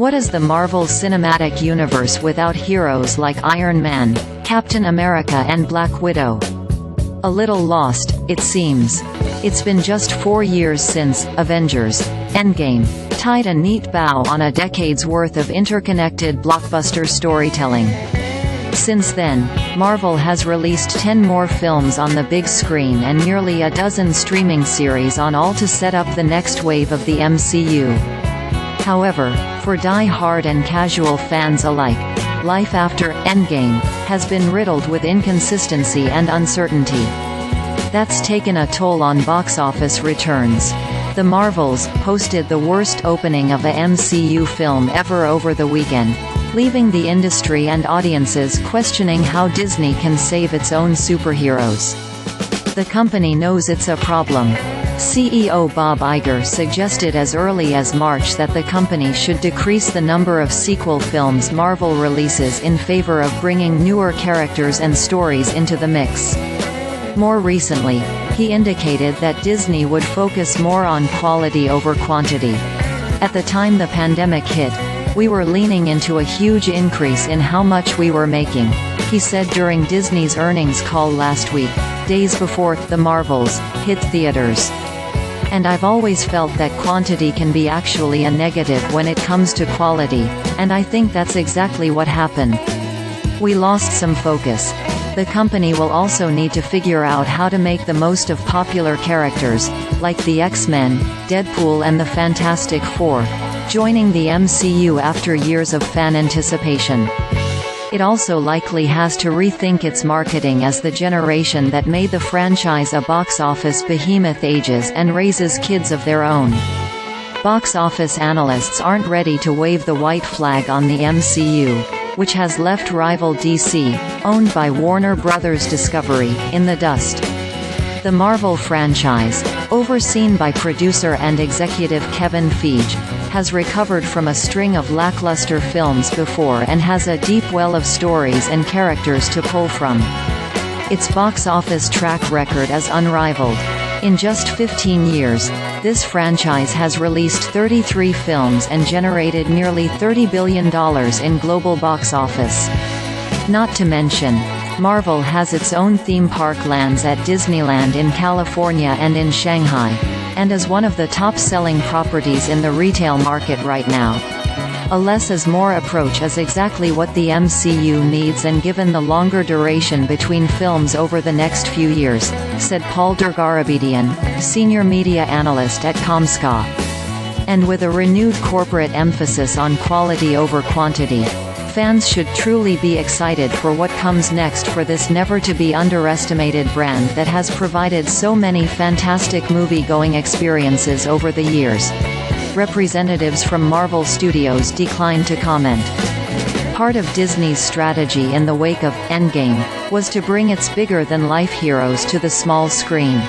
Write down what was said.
What is the Marvel Cinematic Universe without heroes like Iron Man, Captain America and Black Widow? A little lost, it seems. It's been just 4 years since Avengers: Endgame tied a neat bow on a decade's worth of interconnected blockbuster storytelling. Since then, Marvel has released 10 more films on the big screen and nearly a dozen streaming series on all to set up the next wave of the MCU. However, for die-hard and casual fans alike, life after Endgame has been riddled with inconsistency and uncertainty. That's taken a toll on box office returns. The Marvels posted the worst opening of a MCU film ever over the weekend, leaving the industry and audiences questioning how Disney can save its own superheroes. The company knows it's a problem. CEO Bob Iger suggested as early as March that the company should decrease the number of sequel films Marvel releases in favor of bringing newer characters and stories into the mix. More recently, he indicated that Disney would focus more on quality over quantity. At the time the pandemic hit, we were leaning into a huge increase in how much we were making, he said during Disney's earnings call last week, days before The Marvels hit theaters. And I've always felt that quantity can be actually a negative when it comes to quality, and I think that's exactly what happened. We lost some focus. The company will also need to figure out how to make the most of popular characters, like the X-Men, Deadpool and the Fantastic Four, joining the MCU after years of fan anticipation. It also likely has to rethink its marketing as the generation that made the franchise a box office behemoth ages and raises kids of their own. Box office analysts aren't ready to wave the white flag on the MCU, which has left rival DC, owned by Warner Bros. Discovery, in the dust. The Marvel franchise, overseen by producer and executive Kevin Feige, has recovered from a string of lackluster films before and has a deep well of stories and characters to pull from. Its box office track record is unrivaled. In just 15 years, this franchise has released 33 films and generated nearly $30 billion in global box office. Not to mention, Marvel has its own theme park lands at Disneyland in California and in Shanghai, and is one of the top-selling properties in the retail market right now. A less is more approach is exactly what the MCU needs, and given the longer duration between films over the next few years, said Paul Dergarabedian, senior media analyst at Comscore. And with a renewed corporate emphasis on quality over quantity, fans should truly be excited for what comes next for this never-to-be-underestimated brand that has provided so many fantastic movie-going experiences over the years. Representatives from Marvel Studios declined to comment. Part of Disney's strategy in the wake of Endgame was to bring its bigger-than-life heroes to the small screen.